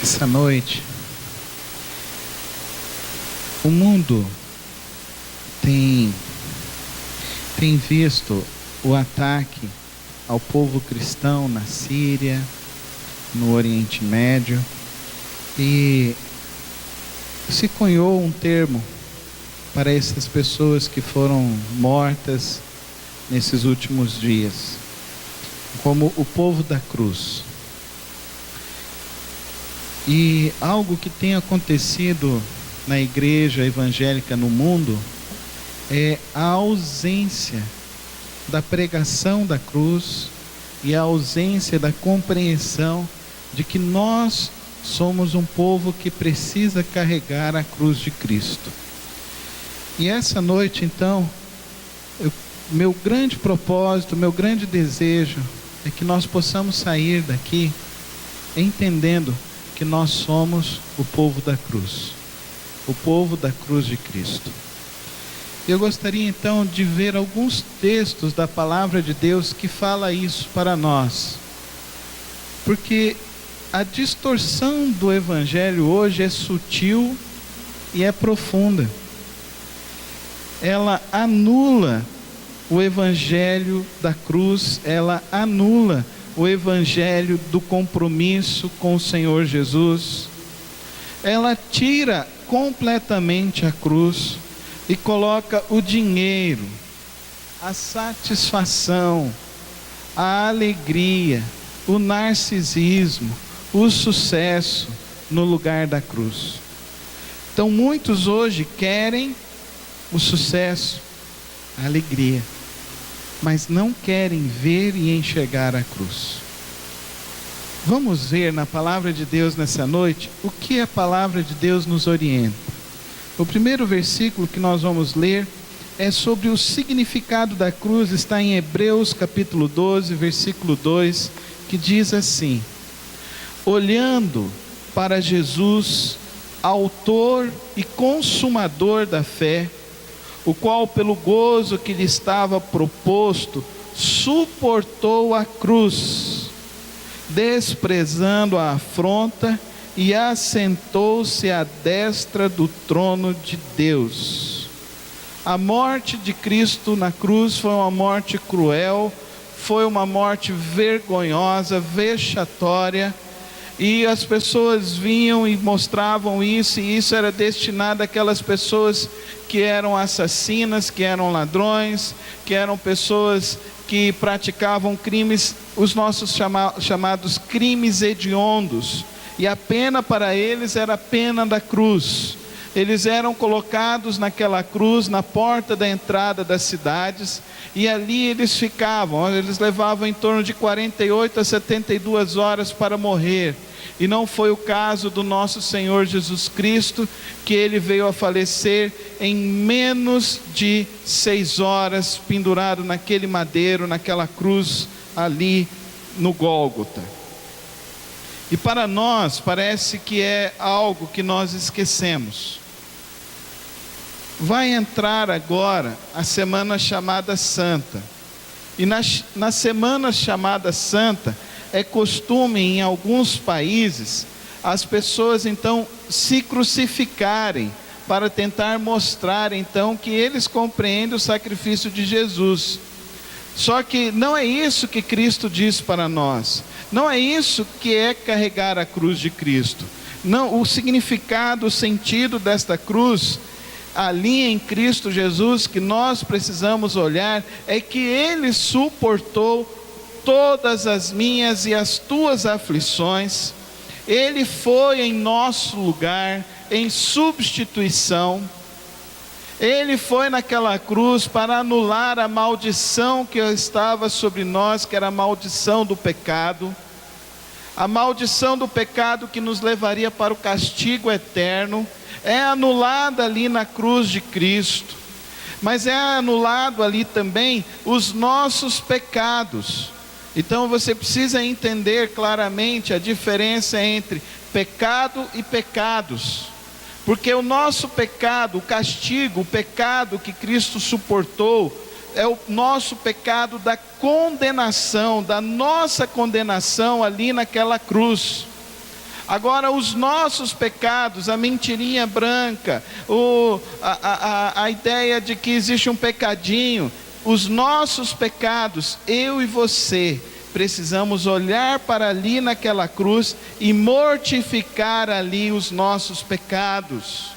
Essa noite, o mundo tem visto o ataque ao povo cristão na Síria, no Oriente Médio, e se cunhou um termo para essas pessoas que foram mortas nesses últimos dias, como o povo da cruz. E algo que tem acontecido na igreja evangélica no mundo é a ausência da pregação da cruz e a ausência da compreensão de que nós somos um povo que precisa carregar a cruz de Cristo. E essa noite, então, meu grande propósito, meu grande desejo é que nós possamos sair daqui entendendo que nós somos o povo da cruz, o povo da cruz de Cristo. Eu gostaria então de ver alguns textos da palavra de Deus que fala isso para nós, porque a distorção do evangelho hoje é sutil e é profunda. Ela anula o evangelho da cruz, ela anula o evangelho do compromisso com o Senhor Jesus. Ela tira completamente a cruz e coloca o dinheiro, a satisfação, a alegria, o narcisismo, o sucesso no lugar da cruz. Então muitos hoje querem o sucesso, a alegria, mas não querem ver e enxergar a cruz. Vamos ver na palavra de Deus nessa noite o que a palavra de Deus nos orienta. O primeiro versículo que nós vamos ler é sobre o significado da cruz, está em Hebreus capítulo 12, versículo 2, que diz assim: olhando para Jesus, autor e consumador da fé, o qual pelo gozo que lhe estava proposto, suportou a cruz, desprezando a afronta, e assentou-se à destra do trono de Deus. A morte de Cristo na cruz foi uma morte cruel, foi uma morte vergonhosa, vexatória, e as pessoas vinham e mostravam isso, e isso era destinado àquelas pessoas que eram assassinas, que eram ladrões, que eram pessoas que praticavam crimes, os nossos chamados crimes hediondos, e a pena para eles era a pena da cruz. Eles eram colocados naquela cruz, na porta da entrada das cidades, e ali eles ficavam, eles levavam em torno de 48 a 72 horas para morrer. E não foi o caso do nosso Senhor Jesus Cristo, que ele veio a falecer em menos de 6 horas, pendurado naquele madeiro, naquela cruz ali no Gólgota. E para nós parece que é algo que nós esquecemos. Vai entrar agora a semana chamada Santa, e na semana chamada Santa, é costume em alguns países, as pessoas então se crucificarem, para tentar mostrar então que eles compreendem o sacrifício de Jesus. Só que não é isso que Cristo diz para nós, não é isso que é carregar a cruz de Cristo. Não, o significado, o sentido desta cruz, ali em Cristo Jesus, que nós precisamos olhar, é que Ele suportou todas as minhas e as tuas aflições. Ele foi em nosso lugar, em substituição. Ele foi naquela cruz para anular a maldição que estava sobre nós, que era a maldição do pecado. A maldição do pecado que nos levaria para o castigo eterno, é anulada ali na cruz de Cristo. Mas é anulado ali também os nossos pecados. Então você precisa entender claramente a diferença entre pecado e pecados. Porque o nosso pecado, o castigo, o pecado que Cristo suportou, é o nosso pecado da condenação, da nossa condenação ali naquela cruz. Agora, os nossos pecados, a mentirinha branca, a ideia de que existe um pecadinho, os nossos pecados, eu e você, precisamos olhar para ali naquela cruz e mortificar ali os nossos pecados.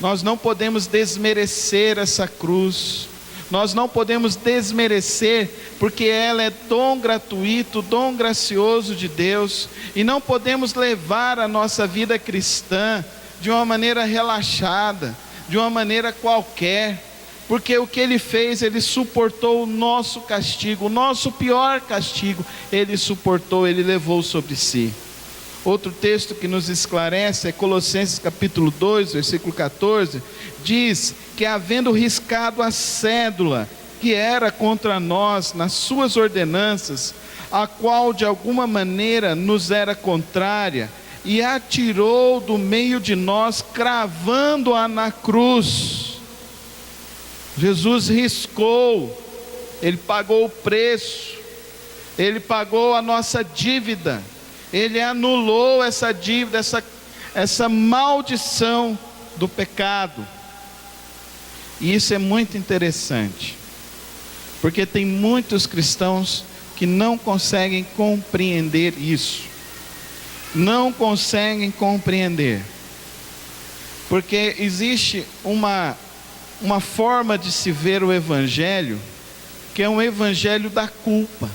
Nós não podemos desmerecer essa cruz. Nós não podemos desmerecer, porque ela é dom gratuito, dom gracioso de Deus, e não podemos levar a nossa vida cristã de uma maneira relaxada, de uma maneira qualquer, porque o que Ele fez, Ele suportou o nosso castigo, o nosso pior castigo, Ele suportou, Ele levou sobre si. Outro texto que nos esclarece é Colossenses capítulo 2, versículo 14, diz que havendo riscado a cédula que era contra nós nas suas ordenanças, a qual de alguma maneira nos era contrária, e atirou do meio de nós, cravando-a na cruz. Jesus riscou, Ele pagou o preço, Ele pagou a nossa dívida, Ele anulou essa dívida, essa maldição do pecado. E isso é muito interessante, porque tem muitos cristãos que não conseguem compreender isso, não conseguem compreender, porque existe uma forma de se ver o evangelho, que é um evangelho da culpa.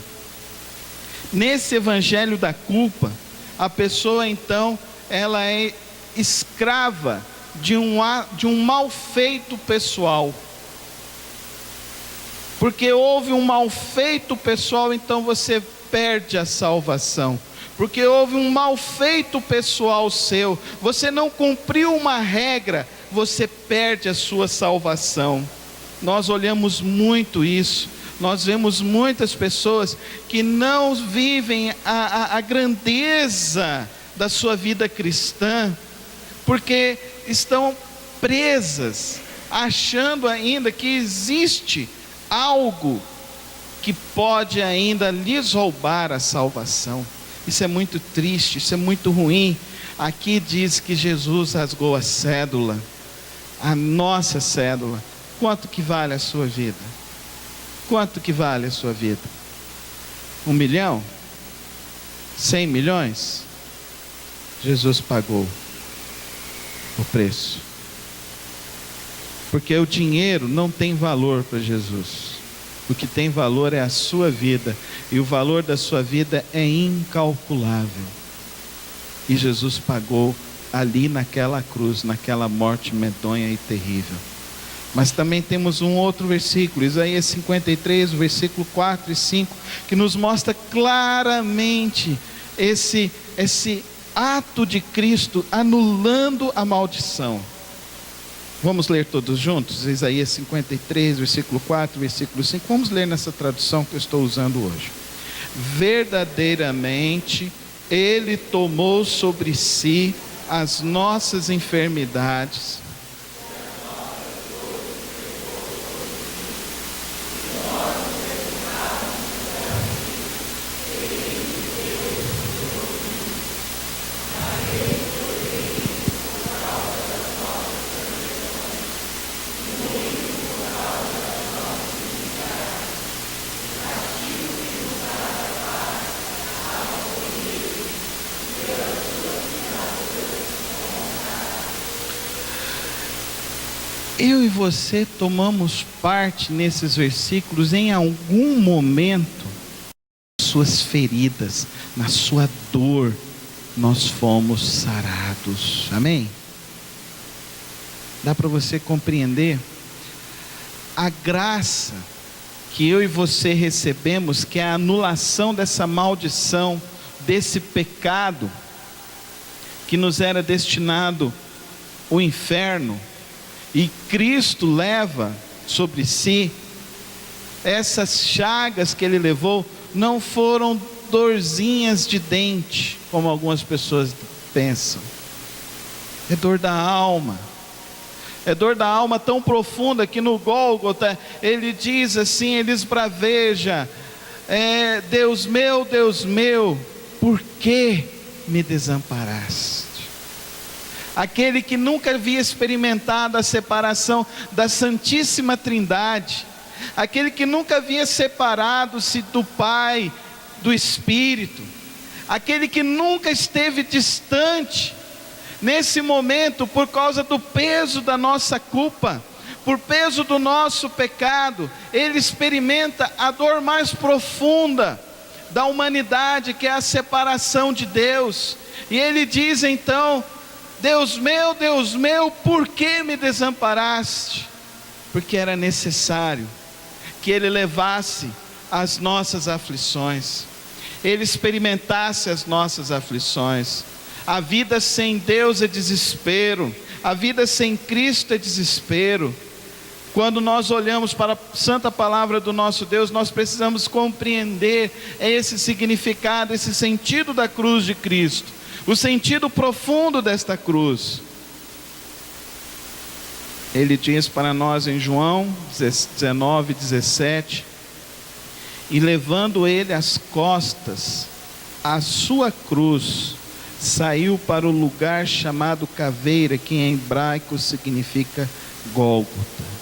Nesse evangelho da culpa, a pessoa então, ela é escrava de um mal feito pessoal, porque houve um mal feito pessoal, então você perde a salvação, porque houve um mal feito pessoal seu, você não cumpriu uma regra, você perde a sua salvação. Nós olhamos muito isso, nós vemos muitas pessoas que não vivem a grandeza da sua vida cristã, porque estão presas, achando ainda que existe algo que pode ainda lhes roubar a salvação. Isso é muito triste, isso é muito ruim. Aqui diz que Jesus rasgou a cédula, a nossa cédula. Quanto que vale a sua vida? Quanto que vale a sua vida? 1 milhão? 100 milhões? Jesus pagou o preço, porque o dinheiro não tem valor para Jesus. O que tem valor é a sua vida, e o valor da sua vida é incalculável. E Jesus pagou ali naquela cruz, naquela morte medonha e terrível. Mas também temos um outro versículo, Isaías 53, versículo 4 e 5, que nos mostra claramente esse ato de Cristo anulando a maldição. Vamos ler todos juntos? Isaías 53, versículo 4, versículo 5. Vamos ler nessa tradução que eu estou usando hoje. Verdadeiramente, Ele tomou sobre si as nossas enfermidades. Eu e você tomamos parte nesses versículos em algum momento, suas feridas, na sua dor, nós fomos sarados, amém? Dá para você compreender? A graça que eu e você recebemos, que é a anulação dessa maldição, desse pecado, que nos era destinado o inferno, e Cristo leva sobre si, essas chagas que Ele levou, não foram dorzinhas de dente, como algumas pessoas pensam. É dor da alma. É dor da alma tão profunda que no Gólgota, Ele diz assim, Ele esbraveja, Deus meu, por que me desamparaste? Aquele que nunca havia experimentado a separação da Santíssima Trindade, aquele que nunca havia separado-se do Pai, do Espírito, aquele que nunca esteve distante, nesse momento, por causa do peso da nossa culpa, por peso do nosso pecado, ele experimenta a dor mais profunda da humanidade, que é a separação de Deus. E ele diz então: Deus meu, por que me desamparaste? Porque era necessário que ele levasse as nossas aflições, ele experimentasse as nossas aflições. A vida sem Deus é desespero, a vida sem Cristo é desespero. Quando nós olhamos para a santa palavra do nosso Deus, nós precisamos compreender esse significado, esse sentido da cruz de Cristo, o sentido profundo desta cruz. Ele diz para nós em João 19:17: e levando ele as costas, a sua cruz, saiu para o lugar chamado Caveira, que em hebraico significa Gólgota.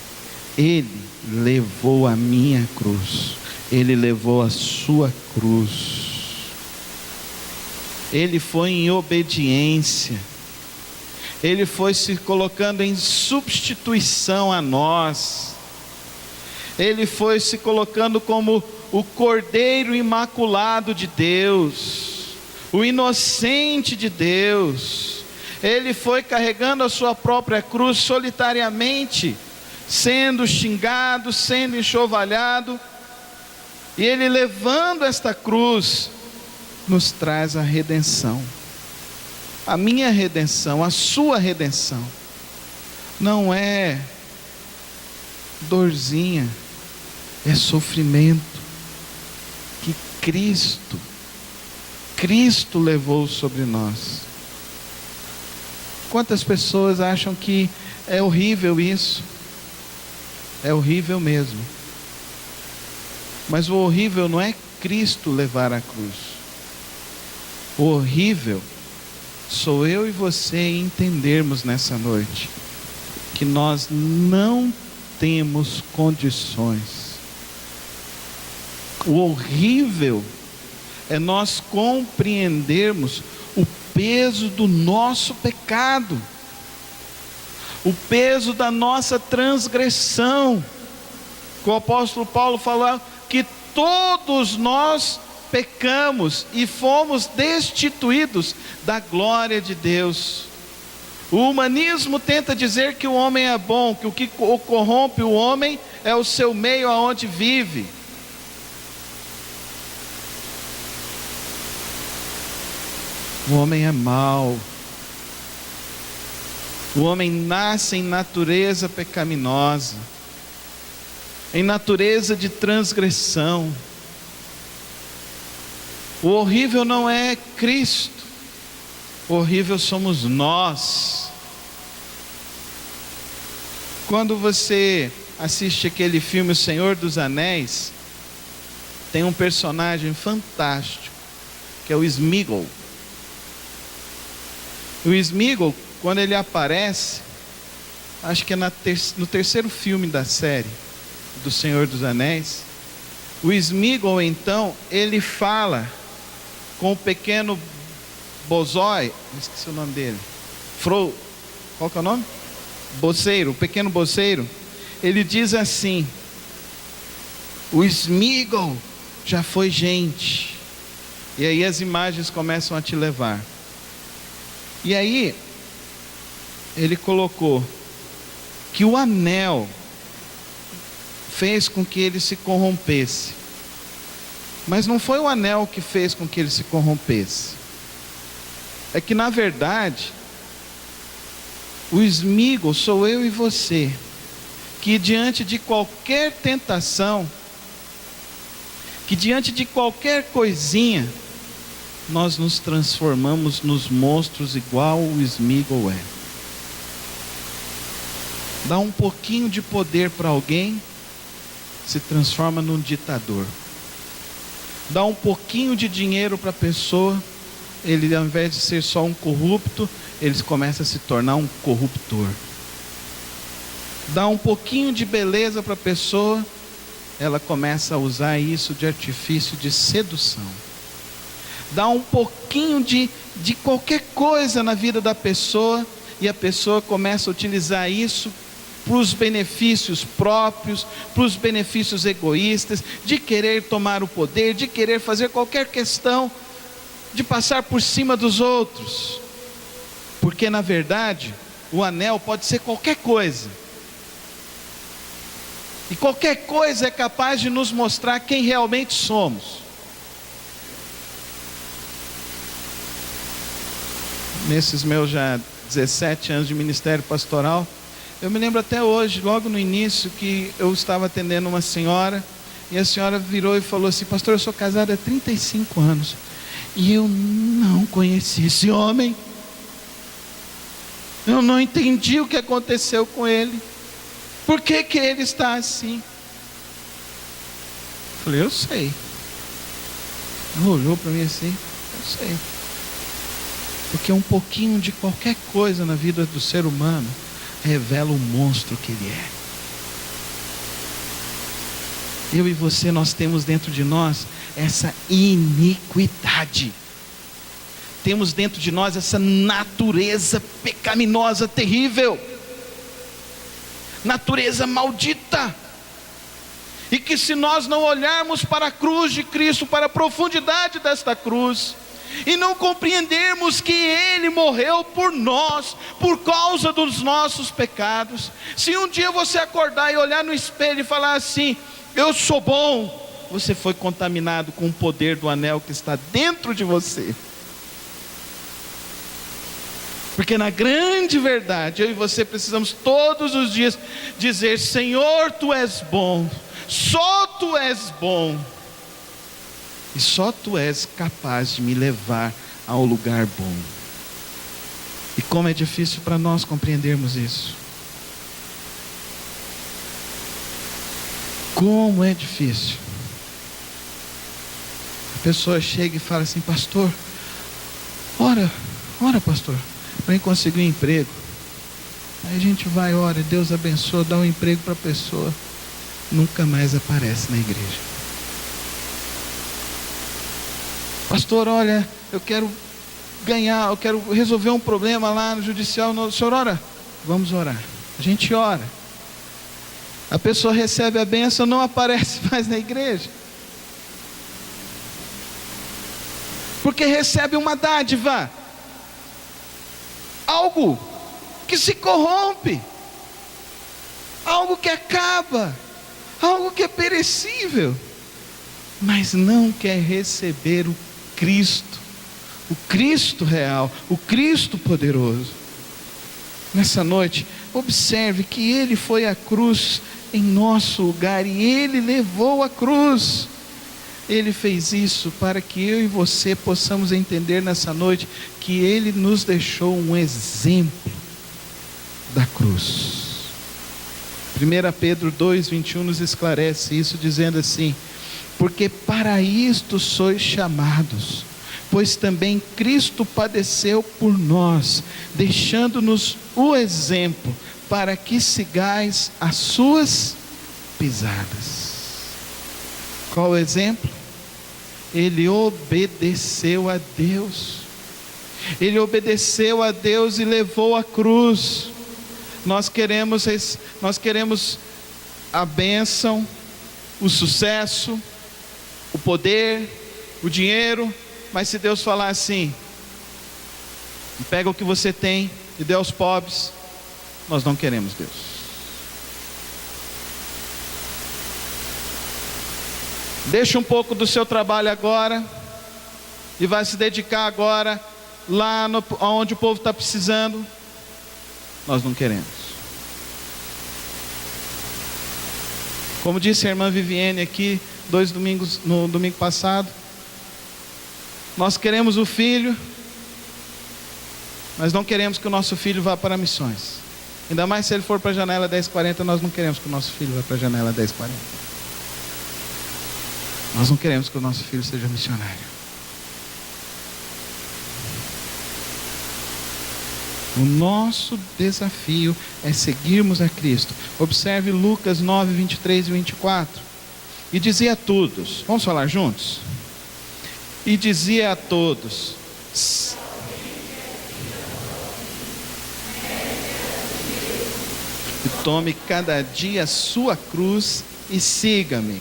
Ele levou a minha cruz, ele levou a sua cruz. Ele foi em obediência, ele foi se colocando em substituição a nós, ele foi se colocando como o Cordeiro Imaculado de Deus, o inocente de Deus. Ele foi carregando a sua própria cruz solitariamente, sendo xingado, sendo enxovalhado, e ele levando esta cruz, nos traz a redenção. A minha redenção, a sua redenção, não é dorzinha, é sofrimento, que Cristo levou sobre nós. Quantas pessoas acham que é horrível isso? É horrível mesmo. Mas o horrível não é Cristo levar a cruz. O horrível sou eu e você entendermos nessa noite que nós não temos condições. O horrível é nós compreendermos o peso do nosso pecado, o peso da nossa transgressão. O apóstolo Paulo fala que todos nós pecamos e fomos destituídos da glória de Deus. O humanismo tenta dizer que o homem é bom, que o que corrompe o homem é o seu meio aonde vive. O homem é mau. O homem nasce em natureza pecaminosa, em natureza de transgressão. O horrível não é Cristo, o horrível somos nós. Quando você assiste aquele filme O Senhor dos Anéis, tem um personagem fantástico, que é o Sméagol. O Sméagol, quando ele aparece, acho que é no terceiro filme da série do Senhor dos Anéis, o Sméagol então, ele fala com o pequeno Bozói, esqueci o nome dele, qual que é o nome? Boceiro, o pequeno Boceiro. Ele diz assim: o Sméagol já foi gente. E aí as imagens começam a te levar. E aí ele colocou que o anel fez com que ele se corrompesse, mas não foi o anel que fez com que ele se corrompesse. É que na verdade o Sméagol sou eu e você, que diante de qualquer tentação, que diante de qualquer coisinha, nós nos transformamos nos monstros igual o Sméagol é. Dá um pouquinho de poder para alguém, se transforma num ditador. Dá um pouquinho de dinheiro para a pessoa, ele, ao invés de ser só um corrupto, ele começa a se tornar um corruptor. Dá um pouquinho de beleza para a pessoa, ela começa a usar isso de artifício de sedução. Dá um pouquinho de qualquer coisa na vida da pessoa, e a pessoa começa a utilizar isso para os benefícios próprios, para os benefícios egoístas, de querer tomar o poder, de querer fazer qualquer questão, de passar por cima dos outros. Porque na verdade, o anel pode ser qualquer coisa. E qualquer coisa é capaz de nos mostrar quem realmente somos. Nesses meus já 17 anos de ministério pastoral, eu me lembro até hoje, logo no início, que eu estava atendendo uma senhora, e a senhora virou e falou assim: pastor, eu sou casada há 35 anos, e eu não conheci esse homem, eu não entendi o que aconteceu com ele, por que que ele está assim? Eu falei: eu sei. Ela olhou para mim assim: eu sei. Porque um pouquinho de qualquer coisa na vida do ser humano revela o monstro que ele é. Eu e você, nós temos dentro de nós essa iniquidade. Temos dentro de nós essa natureza pecaminosa terrível. Natureza maldita. E que se nós não olharmos para a cruz de Cristo, para a profundidade desta cruz, e não compreendermos que Ele morreu por nós, por causa dos nossos pecados, se um dia você acordar e olhar no espelho e falar assim: eu sou bom, você foi contaminado com o poder do anel que está dentro de você. Porque na grande verdade, eu e você precisamos todos os dias dizer: Senhor, Tu és bom, só Tu és bom, e só Tu és capaz de me levar ao lugar bom. E como é difícil para nós compreendermos isso. Como é difícil. A pessoa chega e fala assim: pastor, ora pastor, para eu conseguir um emprego. Aí a gente vai, ora, Deus abençoa, dá um emprego para a pessoa, nunca mais aparece na igreja. Pastor, olha, eu quero resolver um problema lá no judicial. O senhor ora? Vamos orar. A gente ora. A pessoa recebe a bênção, não aparece mais na igreja. Porque recebe uma dádiva, algo que se corrompe, algo que acaba, algo que é perecível, mas não quer receber o Cristo real, o Cristo poderoso. Nessa noite, observe que Ele foi à cruz em nosso lugar, e Ele levou a cruz. Ele fez isso para que eu e você possamos entender nessa noite que Ele nos deixou um exemplo da cruz. 1 Pedro 2:21 nos esclarece isso, dizendo assim: porque para isto sois chamados, pois também Cristo padeceu por nós, deixando-nos o exemplo, para que sigais as suas pisadas. Qual o exemplo? Ele obedeceu a Deus. Ele obedeceu a Deus e levou a cruz. Nós queremos a bênção, o sucesso, o poder, o dinheiro, mas se Deus falar assim: pega o que você tem e dê aos pobres, nós não queremos Deus. Deixa um pouco do seu trabalho agora e vai se dedicar agora lá onde o povo está precisando, nós não queremos. Como disse a irmã Viviane aqui no domingo passado, nós queremos o filho, mas não queremos que o nosso filho vá para missões. Ainda mais se ele for para a janela 1040, nós não queremos que o nosso filho vá para a janela 1040. Nós não queremos que o nosso filho seja missionário. O nosso desafio é seguirmos a Cristo. Observe Lucas 9, 23 e 24. E dizia a todos, vamos falar juntos? E dizia a todos: tome cada dia a sua cruz e siga-me.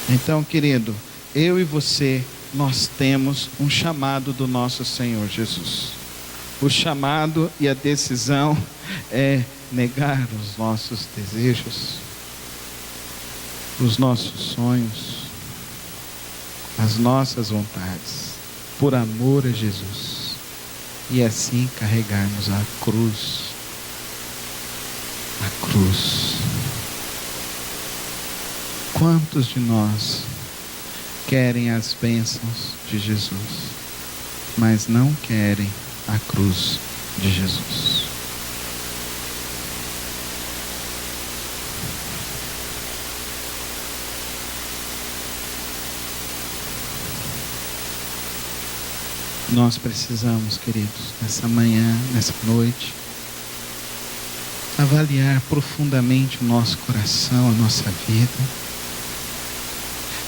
Então, querido, eu e você, nós temos um chamado do nosso Senhor Jesus. O chamado e a decisão é negar os nossos desejos, os nossos sonhos, as nossas vontades, por amor a Jesus, e assim carregarmos a cruz. A cruz. Quantos de nós querem as bênçãos de Jesus, mas não querem a cruz de Jesus? Nós precisamos, queridos, nessa manhã, nessa noite, avaliar profundamente o nosso coração, a nossa vida,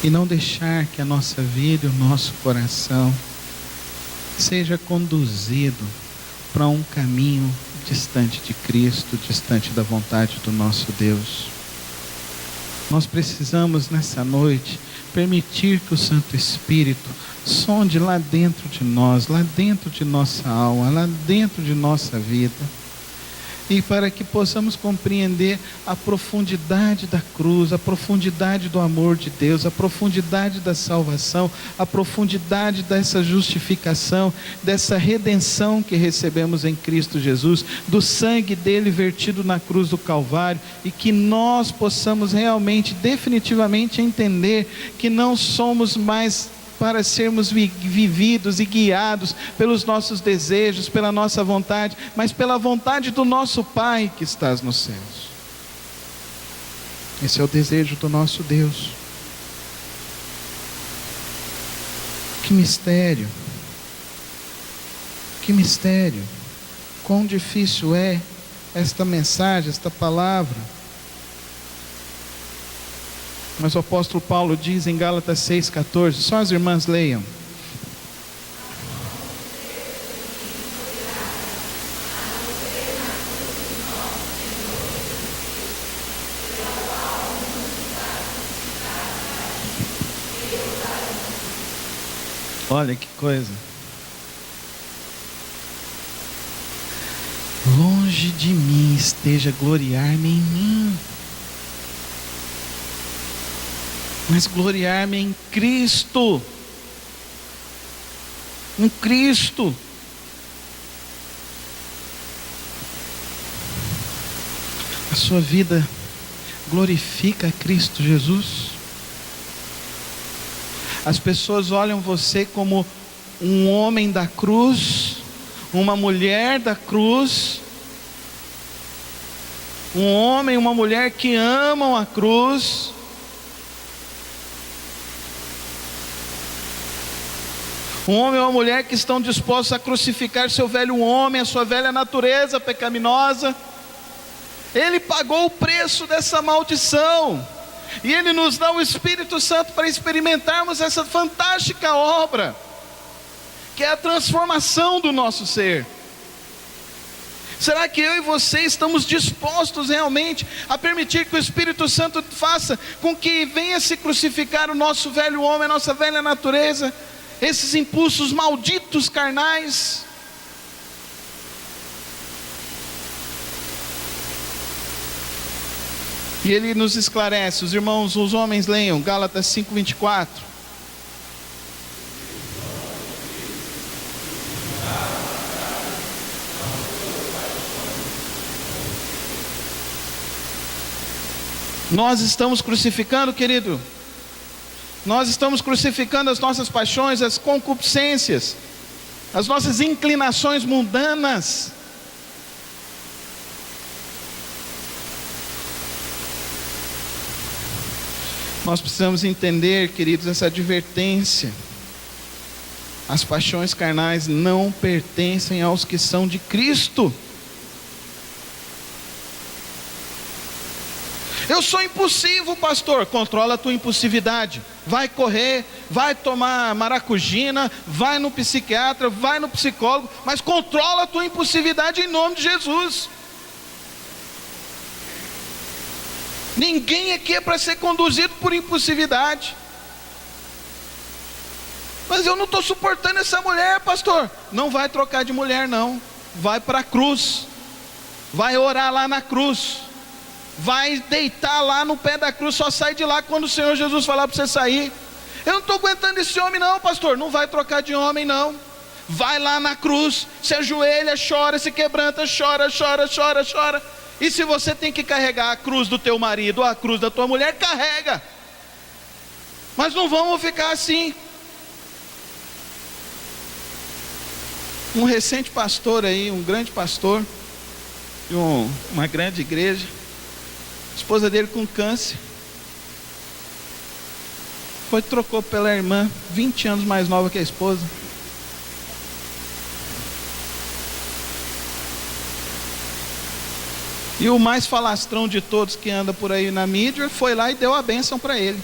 e não deixar que a nossa vida e o nosso coração seja conduzido para um caminho distante de Cristo, distante da vontade do nosso Deus. Nós precisamos nessa noite permitir que o Santo Espírito sonde lá dentro de nós, lá dentro de nossa alma, lá dentro de nossa vida, e para que possamos compreender a profundidade da cruz, a profundidade do amor de Deus, a profundidade da salvação, a profundidade dessa justificação, dessa redenção que recebemos em Cristo Jesus, do sangue dele vertido na cruz do Calvário, e que nós possamos realmente, definitivamente entender que não somos mais para sermos vividos e guiados pelos nossos desejos, pela nossa vontade, mas pela vontade do nosso Pai que estás nos céus. Esse é o desejo do nosso Deus. Que mistério! Que mistério! Quão difícil é esta mensagem, esta palavra. Mas o apóstolo Paulo diz em Gálatas 6,14, só as irmãs leiam. Olha que coisa. Longe de mim esteja gloriar-me em mim, mas gloriar-me em Cristo. Em Cristo. A sua vida glorifica a Cristo Jesus? As pessoas olham você como um homem da cruz, uma mulher da cruz, um homem, uma mulher que amam a cruz. Um homem ou uma mulher que estão dispostos a crucificar seu velho homem, a sua velha natureza pecaminosa. Ele pagou o preço dessa maldição, e Ele nos dá o Espírito Santo para experimentarmos essa fantástica obra, que é a transformação do nosso ser. Será que eu e você estamos dispostos realmente a permitir que o Espírito Santo faça com que venha se crucificar o nosso velho homem, a nossa velha natureza, esses impulsos malditos carnais? E ele nos esclarece, os irmãos, os homens leiam Gálatas 5:24. Nós estamos crucificando, querido, nós estamos crucificando as nossas paixões, as concupiscências, as nossas inclinações mundanas. Nós precisamos entender, queridos, essa advertência. As paixões carnais não pertencem aos que são de Cristo. Eu sou impulsivo, pastor. Controla a tua impulsividade. Vai correr, vai tomar maracujina, vai no psiquiatra, vai no psicólogo, mas controla a tua impulsividade em nome de Jesus. Ninguém aqui é para ser conduzido por impulsividade. Mas eu não estou suportando essa mulher, pastor. Não vai trocar de mulher, não. Vai para a cruz. Vai orar lá na cruz. Vai deitar lá no pé da cruz. Só sai de lá quando o Senhor Jesus falar para você sair. Eu não estou aguentando esse homem, não, pastor. Não vai trocar de homem, não. Vai lá na cruz. Se ajoelha, chora, se quebranta, chora, chora, chora, chora. E se você tem que carregar a cruz do teu marido ou a cruz da tua mulher, carrega. Mas não vamos ficar assim. Um recente pastor aí, um grande pastor de uma grande igreja, a esposa dele com câncer, trocou pela irmã, 20 anos mais nova que a esposa. E o mais falastrão de todos que anda por aí na mídia foi lá e deu a bênção para ele.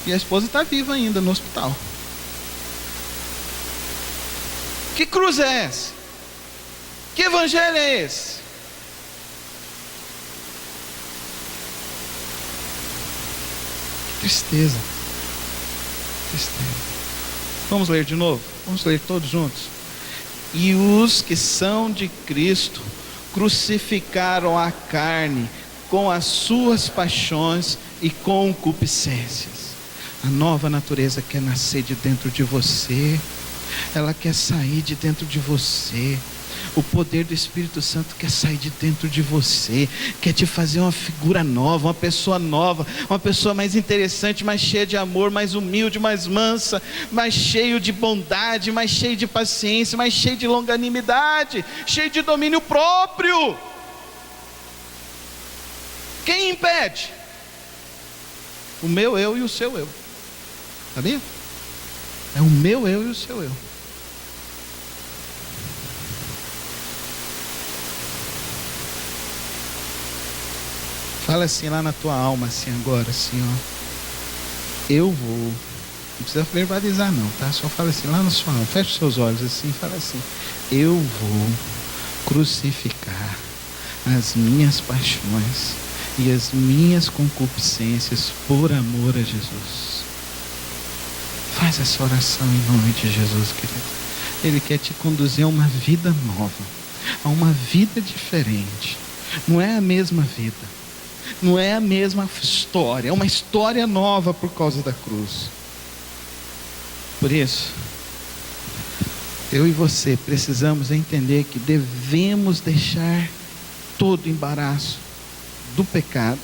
E a esposa está viva ainda no hospital. Que cruz é essa? Que evangelho é esse? Que tristeza. Tristeza. Vamos ler de novo? Vamos ler todos juntos? E os que são de Cristo crucificaram a carne com as suas paixões e concupiscências. A nova natureza quer nascer de dentro de você. Ela quer sair de dentro de você. O poder do Espírito Santo quer sair de dentro de você, quer te fazer uma figura nova, uma pessoa mais interessante, mais cheia de amor, mais humilde, mais mansa, mais cheio de bondade, mais cheio de paciência, mais cheio de longanimidade, cheio de domínio próprio. Quem impede? O meu eu e o seu eu. Sabia? É o meu eu e o seu eu. Fala assim lá na tua alma, assim agora, assim ó. Eu vou. Não precisa verbalizar não, tá? Só fala assim lá na sua alma. Fecha os seus olhos assim e fala assim: eu vou crucificar as minhas paixões e as minhas concupiscências por amor a Jesus. Faz essa oração em nome de Jesus, querido. Ele quer te conduzir a uma vida nova, a uma vida diferente. Não é a mesma vida, não é a mesma história, é uma história nova por causa da cruz. Por isso, eu e você precisamos entender que devemos deixar todo o embaraço do pecado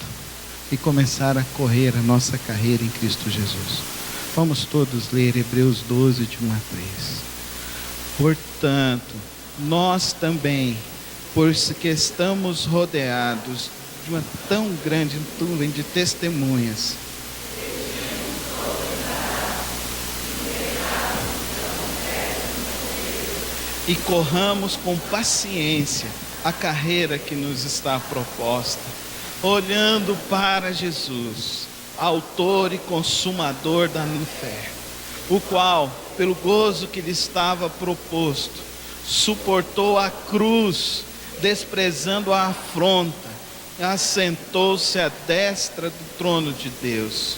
e começar a correr a nossa carreira em Cristo Jesus. Vamos todos ler Hebreus 12, de 1 a 3. Portanto, nós também, porque estamos rodeados de uma tão grande nuvem de testemunhas, e corramos com paciência a carreira que nos está proposta, olhando para Jesus, autor e consumador da fé, o qual, pelo gozo que lhe estava proposto, suportou a cruz, desprezando a afronta, e assentou-se à destra do trono de Deus.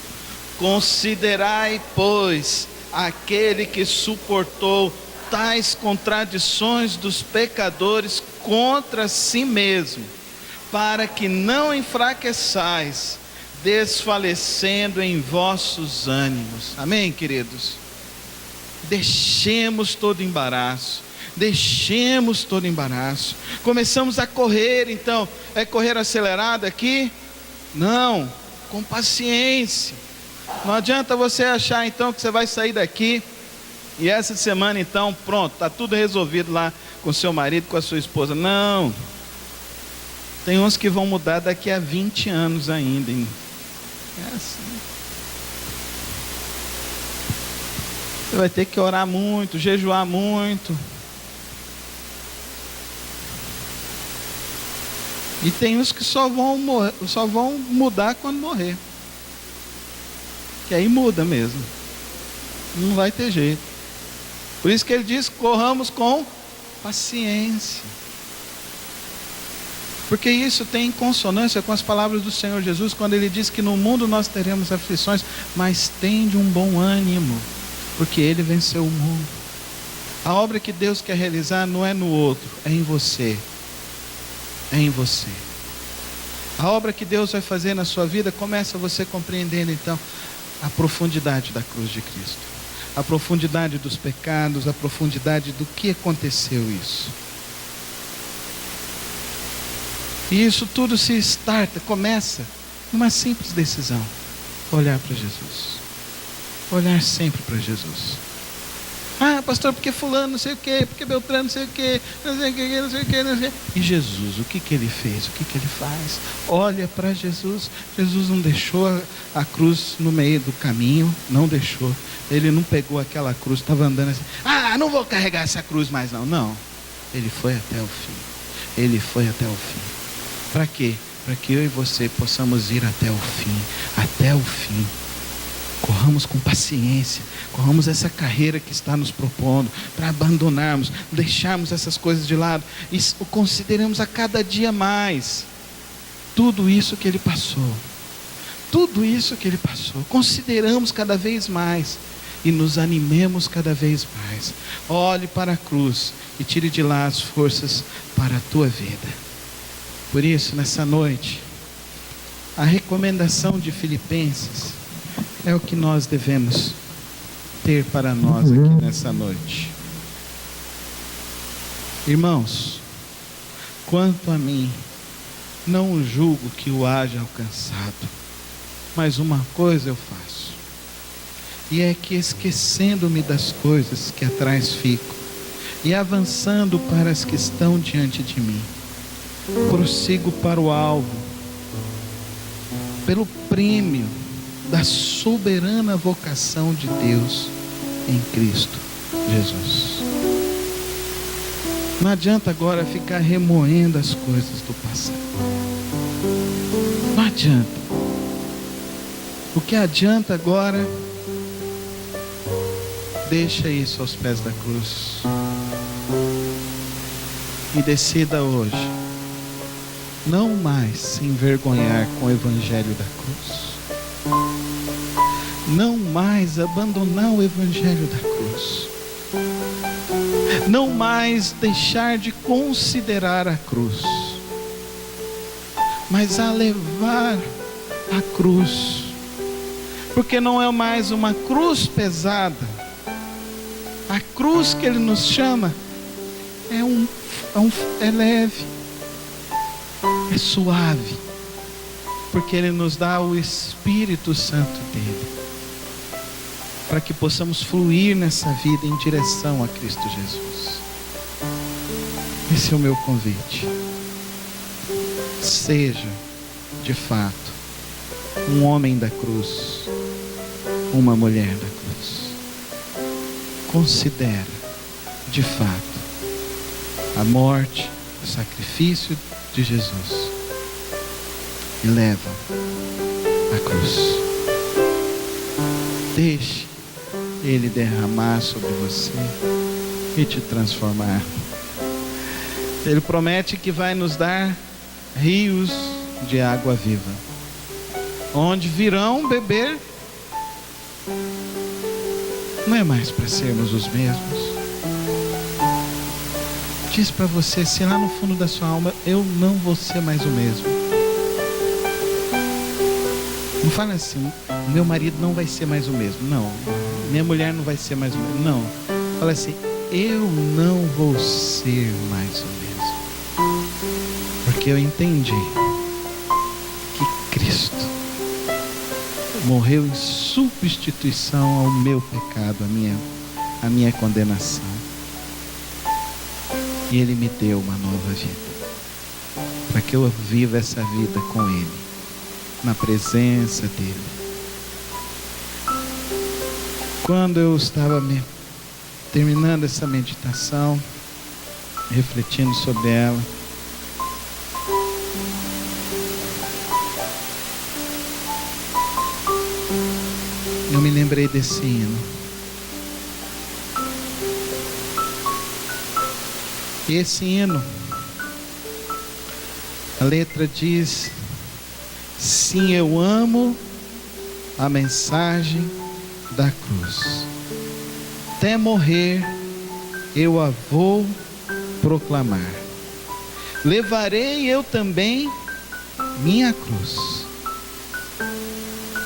Considerai, pois, aquele que suportou tais contradições dos pecadores contra si mesmo, para que não enfraqueçais, desfalecendo em vossos ânimos. Amém, queridos? Deixemos todo embaraço. Deixemos todo embaraço. Começamos a correr, então. É correr acelerado aqui? Não, com paciência. Não adianta você achar então que você vai sair daqui e essa semana então, pronto, está tudo resolvido lá com seu marido, com a sua esposa. Não. Tem uns que vão mudar daqui a 20 anos ainda, hein? É assim. Você vai ter que orar muito, jejuar muito. E tem uns que só vão mudar quando morrer. Que aí muda mesmo. Não vai ter jeito. Por isso que ele diz: corramos com paciência. Porque isso tem consonância com as palavras do Senhor Jesus, quando ele diz que no mundo nós teremos aflições, mas tende um bom ânimo, porque ele venceu o mundo. A obra que Deus quer realizar não é no outro, é em você. É em você. A obra que Deus vai fazer na sua vida, começa você compreendendo então a profundidade da cruz de Cristo, a profundidade dos pecados, a profundidade do que aconteceu isso. E isso tudo se começa numa simples decisão: olhar para Jesus, olhar sempre para Jesus. Ah, pastor, porque fulano não sei o que, porque Beltrano não sei o que, não sei o que, não sei o que, não sei o que. E Jesus, o que ele fez, o que ele faz? Olha para Jesus. Jesus não deixou a cruz no meio do caminho, não deixou. Ele não pegou aquela cruz, estava andando assim: ah, não vou carregar essa cruz mais não. Não, ele foi até o fim. Ele foi até o fim. Para quê? Para que eu e você possamos ir até o fim. Até o fim. Corramos com paciência, corramos essa carreira que está nos propondo, para abandonarmos, deixarmos essas coisas de lado e consideremos a cada dia mais tudo isso que ele passou, consideramos cada vez mais e nos animemos cada vez mais. Olhe para a cruz e tire de lá as forças para a tua vida. Por isso, nessa noite, a recomendação de Filipenses é o que nós devemos ter para nós aqui nessa noite. Irmãos, quanto a mim, não julgo que o haja alcançado, mas uma coisa eu faço, e é que, esquecendo-me das coisas que atrás fico, e avançando para as que estão diante de mim, prossigo para o alvo, pelo prêmio da soberana vocação de Deus em Cristo Jesus. Não adianta agora ficar remoendo as coisas do passado. Não adianta. O que adianta agora, deixa isso aos pés da cruz e decida hoje não mais se envergonhar com o evangelho da cruz, não mais abandonar o evangelho da cruz, não mais deixar de considerar a cruz, mas a levar a cruz, porque não é mais uma cruz pesada. A cruz que ele nos chama é leve, é suave, porque ele nos dá o Espírito Santo dele, para que possamos fluir nessa vida em direção a Cristo Jesus. Esse é o meu convite. Seja, de fato, um homem da cruz, uma mulher da cruz. Considera, de fato, a morte, o sacrifício de Jesus e leva a cruz. Deixe Ele derramar sobre você e te transformar. Ele promete que vai nos dar rios de água viva, onde virão beber. Não é mais para sermos os mesmos. Diz para você, se lá no fundo da sua alma, eu não vou ser mais o mesmo. Não fala assim, meu marido não vai ser mais o mesmo. Não, minha mulher não vai ser mais o mesmo. Não, fala assim, eu não vou ser mais o mesmo. Porque eu entendi que Cristo morreu em substituição ao meu pecado, a minha condenação. E Ele me deu uma nova vida. para que eu viva essa vida com Ele, na presença dEle. Quando eu estava terminando essa meditação, refletindo sobre ela, eu me lembrei desse hino. E esse hino, a letra diz: sim, eu amo a mensagem da cruz, até morrer eu a vou proclamar, levarei eu também minha cruz,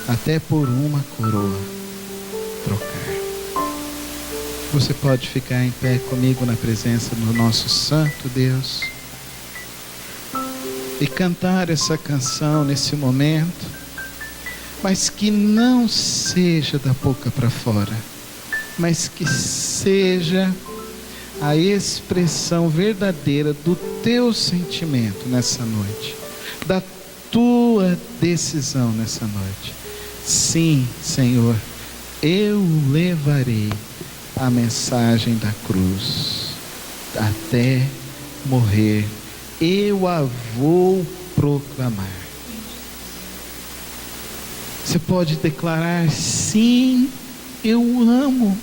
até por uma coroa trocar. Você pode ficar em pé comigo na presença do nosso Santo Deus e cantar essa canção nesse momento, mas que não seja da boca para fora, mas que seja a expressão verdadeira do teu sentimento nessa noite, da tua decisão nessa noite. Sim, Senhor, eu levarei a mensagem da cruz, até morrer eu a vou proclamar. Você pode declarar: sim, eu amo.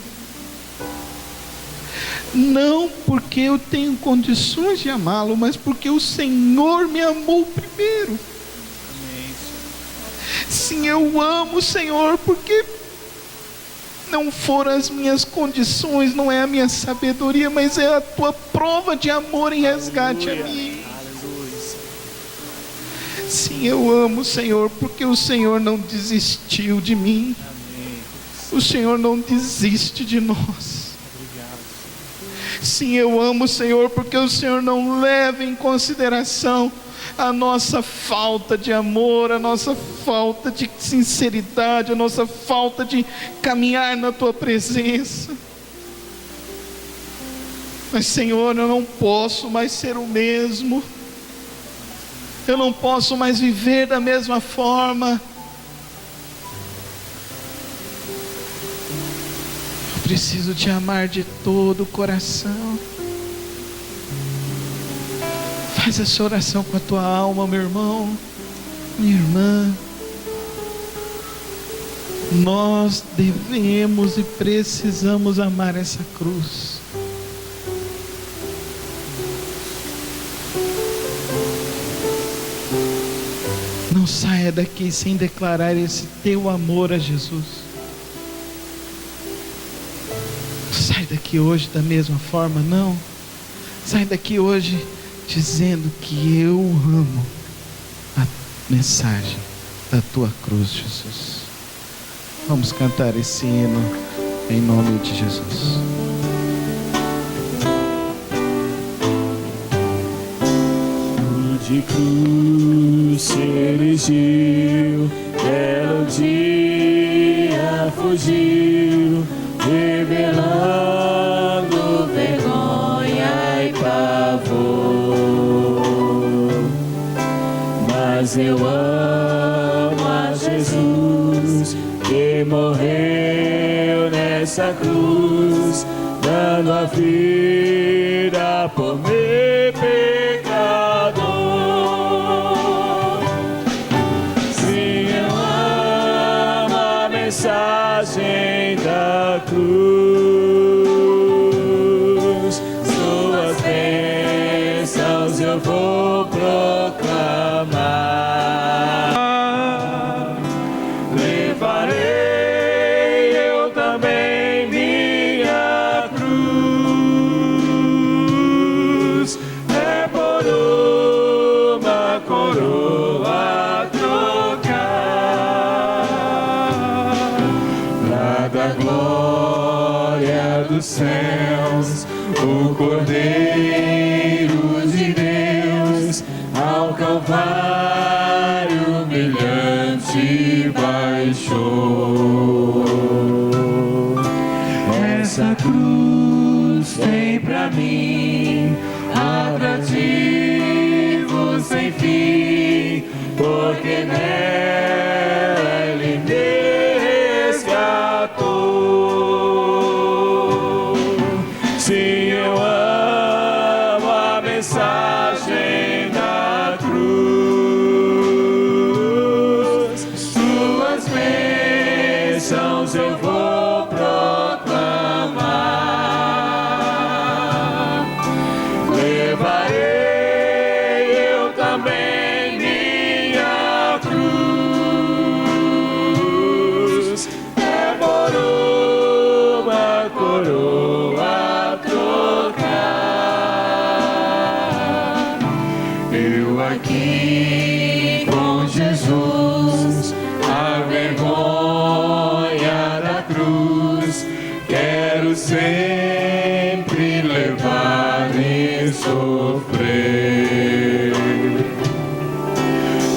Não porque eu tenho condições de amá-lo, mas porque o Senhor me amou primeiro. Amém. Sim, eu amo o Senhor, porque não foram as minhas condições, não é a minha sabedoria, mas é a tua prova de amor em resgate a mim. Sim, eu amo o Senhor, porque o Senhor não desistiu de mim. O Senhor não desiste de nós. Sim, eu amo o Senhor, porque o Senhor não leva em consideração a nossa falta de amor, a nossa falta de sinceridade, a nossa falta de caminhar na tua presença. Mas, Senhor, eu não posso mais ser o mesmo, eu não posso mais viver da mesma forma. Eu preciso te amar de todo o coração. Faz essa oração com a tua alma, meu irmão, minha irmã. Nós devemos e precisamos amar essa cruz. Não saia daqui sem declarar esse teu amor a Jesus. Sai daqui hoje da mesma forma, não. Sai daqui hoje dizendo que eu amo a mensagem da tua cruz, Jesus. Vamos cantar esse hino em nome de Jesus. De cruz se erigiu, belo dia fugiu, revelando vergonha e pavor. Mas eu amo a Jesus, que morreu nessa cruz, dando a vida por meu pecador. Sim, eu amo a mensagem da cruz, suas bênçãos eu vou proclamar. Levarei eu também minha cruz, é por uma coroa trocar. Lá da glória dos céus, o Cordeiro de Deus ao Calvário humilhante baixou. Essa cruz tem pra mim atrativo sem fim. céus eu vou proclamar. Levarei eu também minha cruz, é por uma coroa trocar. Eu aqui com Jesus, a vergonha da cruz, quero sempre levar e sofrer.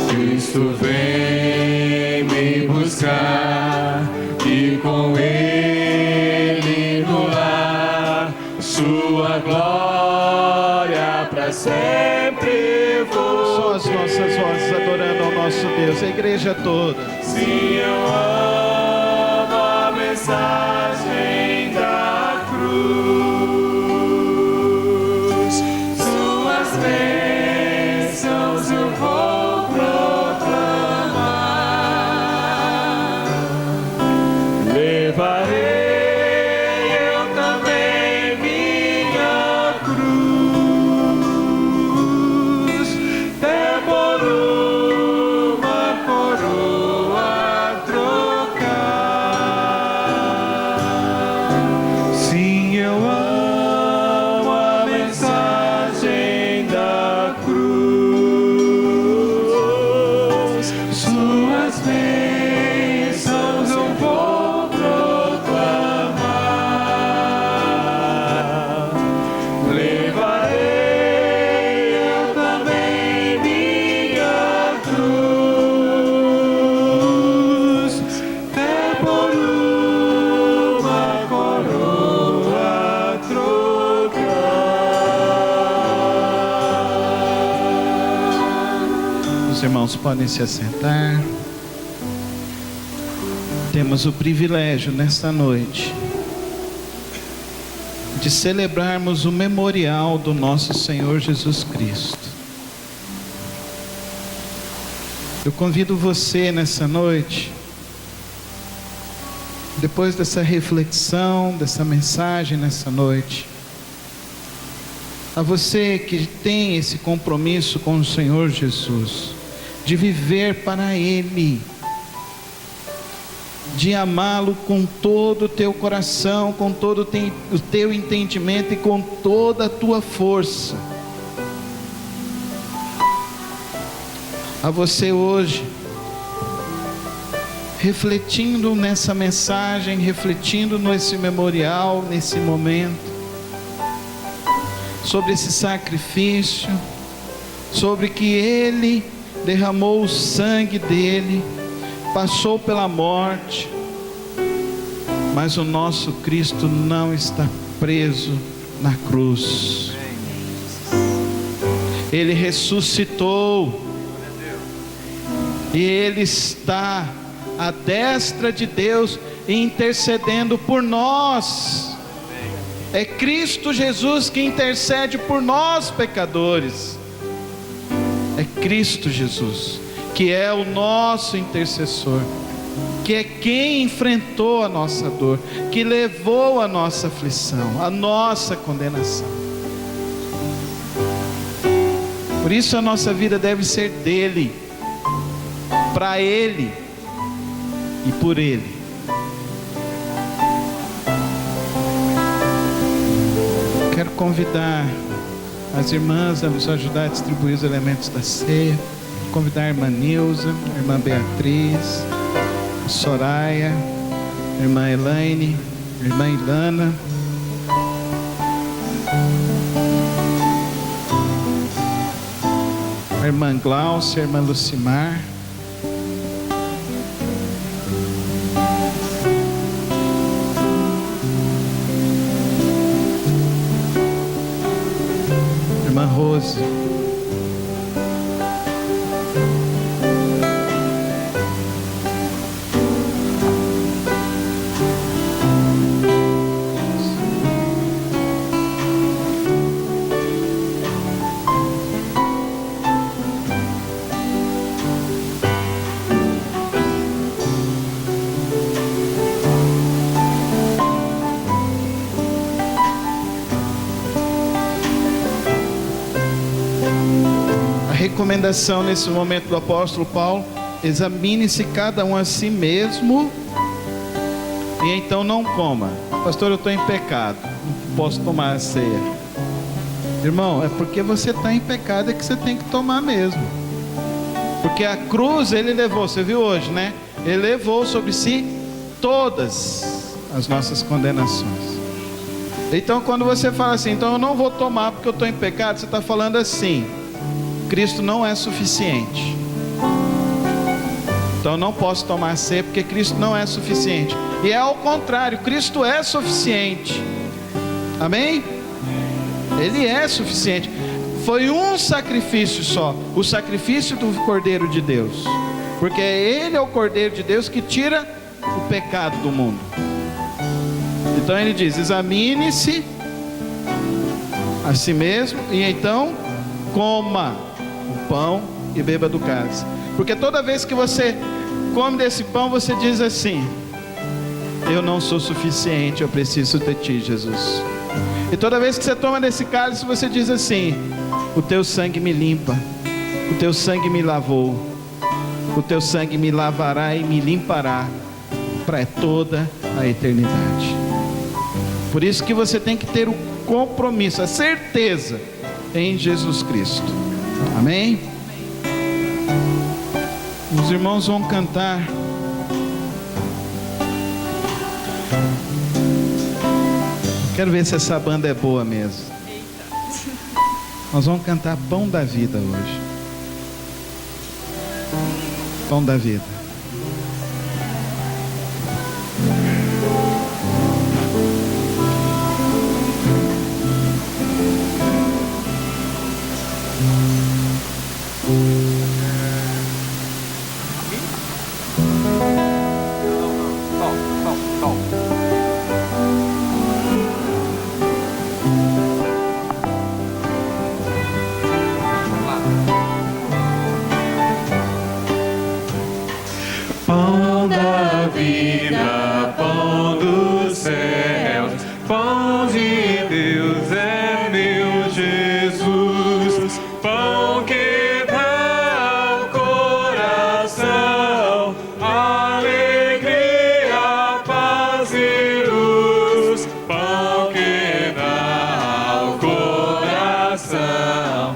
Cristo vem me buscar e com Ele no lar, sua glória para sempre vou. Só as nossas vozes adorando ao nosso Deus, a igreja toda. Sim, eu amo a mensagem da cruz. Suas bênçãos eu vou proclamar. Levarei eu também minha cruz, até por uma coroa trocar. Sim, eu amo a mensagem da cruz. Suas bênçãos eu vou proclamar. Levarei eu também minha cruz, até por uma coroa trocar. Os irmãos podem se assentar. Temos o privilégio nesta noite de celebrarmos o memorial do nosso Senhor Jesus Cristo. Eu convido você nessa noite, depois dessa reflexão, dessa mensagem nessa noite, a você que tem esse compromisso com o Senhor Jesus, de viver para Ele, de amá-lo com todo o teu coração, com todo o teu entendimento e com toda a tua força. A você hoje, refletindo nessa mensagem, refletindo nesse memorial, nesse momento, sobre esse sacrifício, sobre que Ele derramou o sangue dele, passou pela morte, mas o nosso Cristo não está preso na cruz. Ele ressuscitou e Ele está à destra de Deus intercedendo por nós. É Cristo Jesus que intercede por nós pecadores. É Cristo Jesus que é o nosso intercessor, que é quem enfrentou a nossa dor, que levou a nossa aflição, a nossa condenação. Por isso a nossa vida deve ser dele, para ele e por ele. Quero convidar as irmãs a nos ajudar a distribuir os elementos da ceia. Convidar a irmã Nilza, a irmã Beatriz, a Soraya, a irmã Elaine, a irmã Ilana, a irmã Glaucia, a irmã Lucimar, a irmã Rose, recomendação nesse momento do apóstolo Paulo: examine-se cada um a si mesmo, e então não coma. Pastor, eu estou em pecado, não posso tomar a ceia. Irmão, é porque você está em pecado, é que você tem que tomar mesmo. Porque a cruz ele levou, você viu hoje, né? Ele levou sobre si todas as nossas condenações. Então quando você fala assim, então eu não vou tomar porque eu estou em pecado, você está falando assim: Cristo não é suficiente. Então eu não posso tomar ceia porque Cristo não é suficiente. E é ao contrário, Cristo é suficiente. Amém? Ele é suficiente. Foi um sacrifício só, o sacrifício do Cordeiro de Deus, porque Ele é o Cordeiro de Deus que tira o pecado do mundo. Então ele diz: examine-se a si mesmo, e então coma o pão e beba do cálice. Porque toda vez que você come desse pão, você diz assim: eu não sou suficiente, eu preciso de ti, Jesus. E toda vez que você toma desse cálice, você diz assim: o teu sangue me limpa, o teu sangue me lavou, o teu sangue me lavará e me limpará para toda a eternidade. Por isso que você tem que ter o compromisso, a certeza em Jesus Cristo. Amém? Os irmãos vão cantar. Quero ver se essa banda é boa mesmo. Nós vamos cantar Pão da Vida hoje. Pão da Vida. Pão da vida, pão dos céus, pão de Deus é meu Jesus, pão que dá ao coração alegria, paz e luz, pão que dá ao coração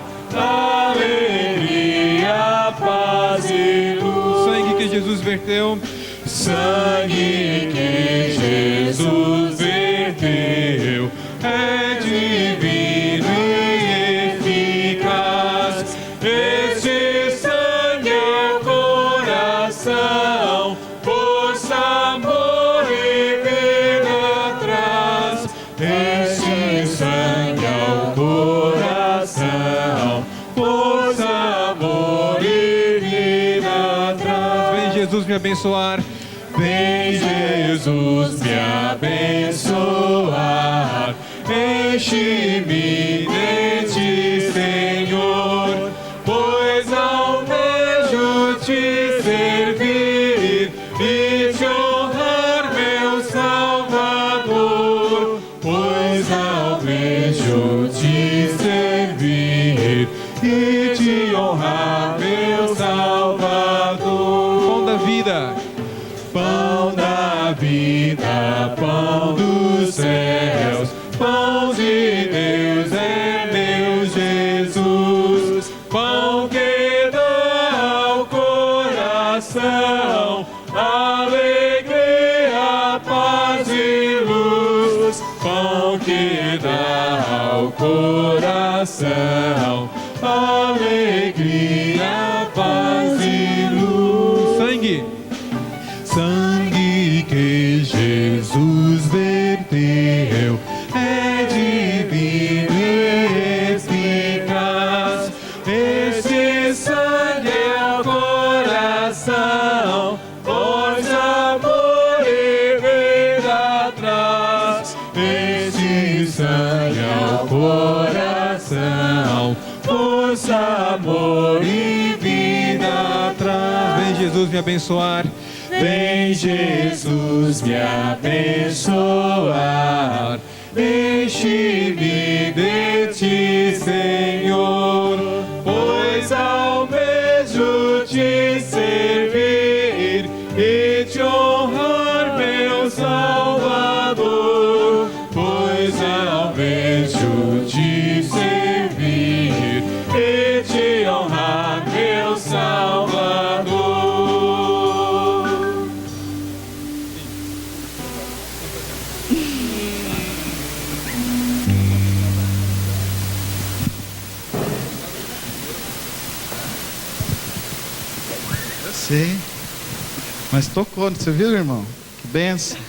alegria, paz e luz. Sangue que Jesus verteu, Sangue que Jesus verteu é divino e eficaz. Este sangue é o coração, força, amor e vida traz. Este sangue é o coração, força, amor e vida traz. vem Jesus me abençoar. Vem Jesus me abençoar, enche-me de ti, Senhor, pois almejo te servir e te honrar, meu Salvador, pois almejo te servir e te honrar, meu Salvador. Pão da vida, Pão da vida, pão dos céus, pão de Deus é meu Jesus, pão que dá ao coração alegria, paz e luz, pão que dá ao coração alegria, paz e luz. sangue, Sangue que Jesus verteu é divino e eficaz. Este sangue é o coração, pois amor e vida traz. Este sangue é o coração, força, amor e vida traz. vem Jesus me abençoar. Vem Jesus me abençoar, enche-me de ti, Senhor, pois ao sei. Mas tocou, você viu, irmão? Que benção.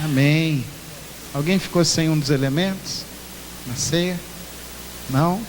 Amém. Alguém ficou sem um dos elementos na ceia? Não?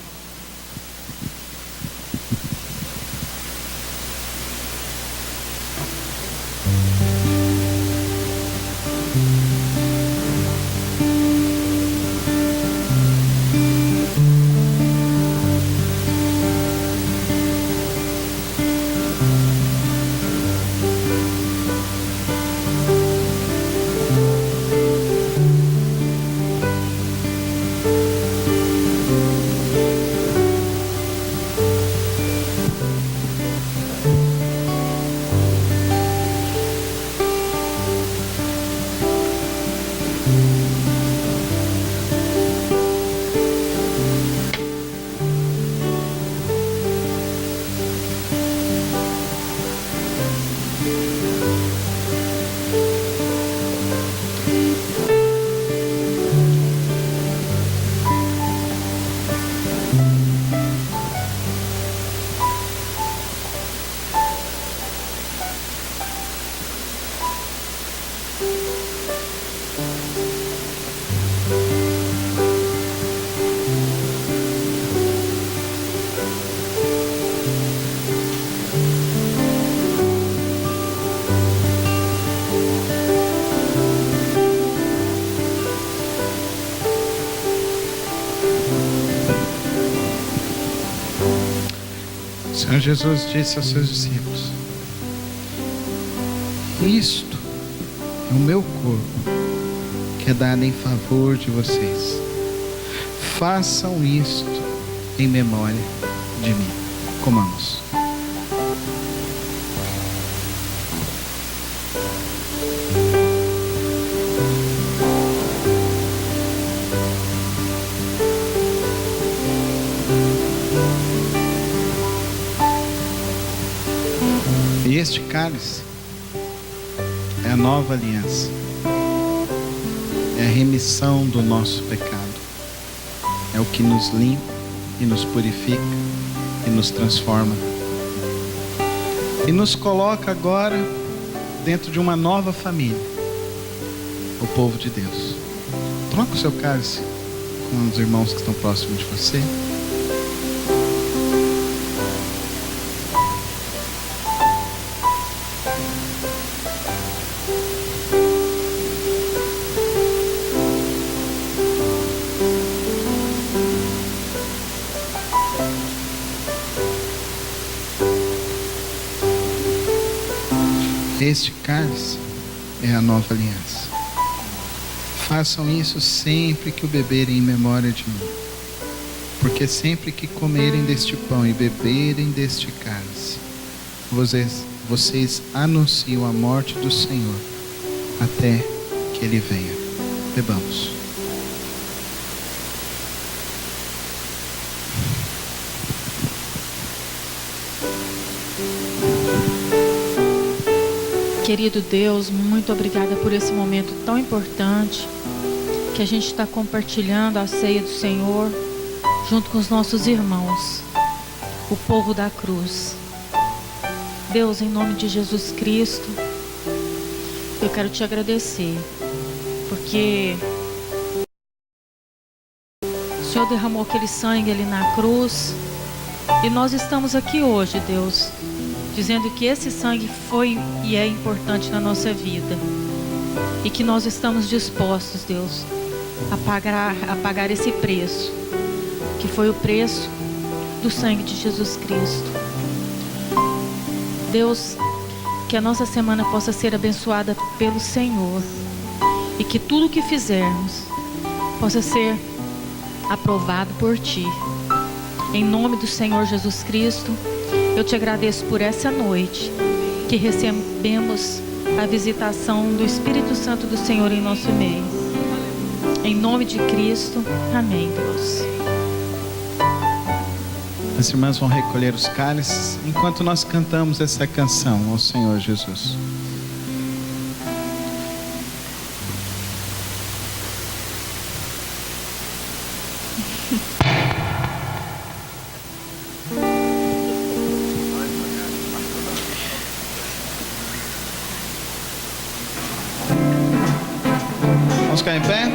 O Senhor Jesus disse aos seus discípulos: isto é o meu corpo, que é dado em favor de vocês. Façam isto em memória de mim. Comamos. E este cálice é a nova aliança, é a remissão do nosso pecado, é o que nos limpa e nos purifica e nos transforma e nos coloca agora dentro de uma nova família, o povo de Deus. Troca o seu cálice com os irmãos que estão próximos de você. Este cálice é a nova aliança. Façam isso sempre que o beberem em memória de mim. Porque sempre que comerem deste pão e beberem deste cálice, vocês anunciam a morte do Senhor até que Ele venha. Bebamos. Querido Deus, muito obrigada por esse momento tão importante que a gente está compartilhando a ceia do Senhor junto com os nossos irmãos, o povo da cruz. Deus, em nome de Jesus Cristo, eu quero te agradecer, porque o Senhor derramou aquele sangue ali na cruz e nós estamos aqui hoje, Deus, dizendo que esse sangue foi e é importante na nossa vida e que nós estamos dispostos, Deus, a pagar esse preço, que foi o preço do sangue de Jesus Cristo. Deus, que a nossa semana possa ser abençoada pelo Senhor e que tudo que fizermos possa ser aprovado por Ti. Em nome do Senhor Jesus Cristo, eu te agradeço por essa noite que recebemos a visitação do Espírito Santo do Senhor em nosso meio. Em nome de Cristo, amém, Deus. As irmãs vão recolher os cálices enquanto nós cantamos essa canção ao Senhor Jesus. Vamos ficar em pé?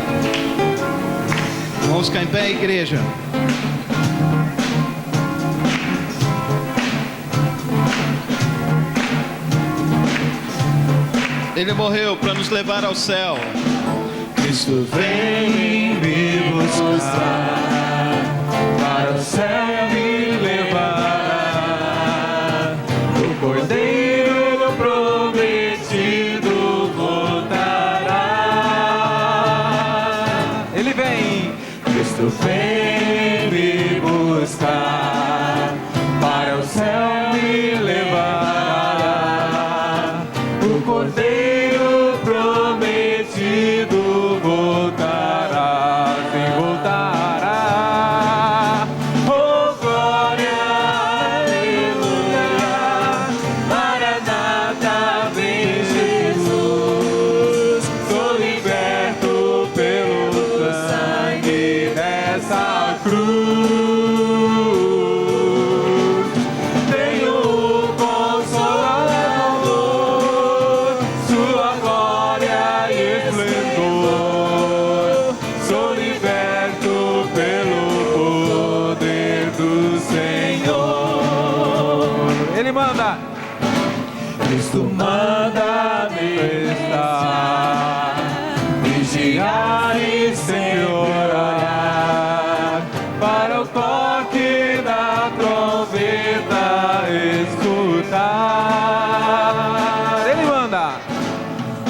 Vamos ficar em pé, igreja. Ele morreu para nos levar ao céu. Cristo vem me buscar, para o céu me levar. O Cordeiro prometido voltará. Ele vem. Cristo vem me buscar, para o céu me levar. O Cordeiro prometido voltará, sim, voltará. Oh, glória, aleluia. Maranata, vem Jesus. Sou liberto pelo sangue dessa cruz. Tenho o Consolador, sua glória e esplendor. Sou liberto pelo poder do Senhor. Ele manda. Cristo manda me estar, vigiar e sempre orar, para o toque da trombeta escutar. Ele manda.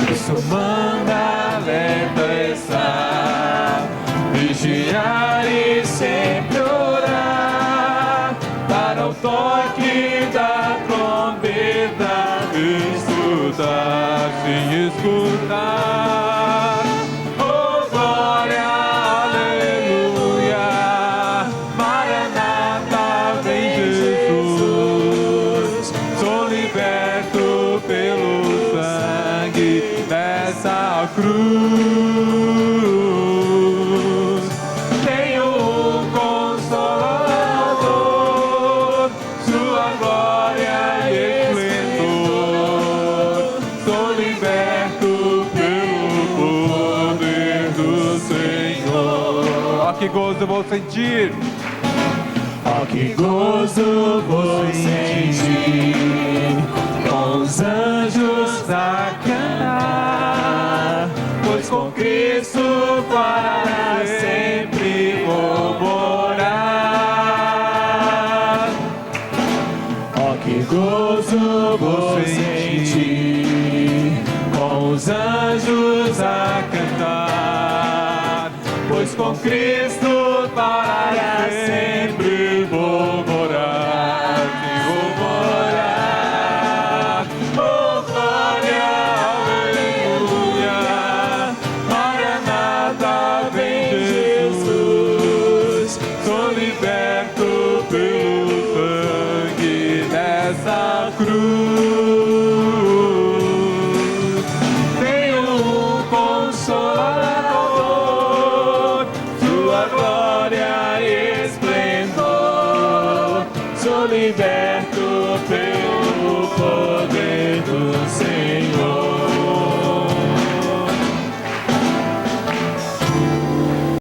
Cristo manda alerta estar, vigiar e sempre orar, para o toque da trombeta escutar, sim, escutar. Oh, glória, aleluia. Maranata, vem Jesus. Sou liberto pelo sangue dessa cruz. Tenho um Consolador, sua glória e esplendor. Sou liberto pelo poder do Senhor. Ó, que gozo eu vou sentir. Ó, que gozo vou sentir, com os anjos a cantar, pois com Cristo para sempre vou morar. Ó, que gozo vou sentir, com os anjos a cantar, pois com Cristo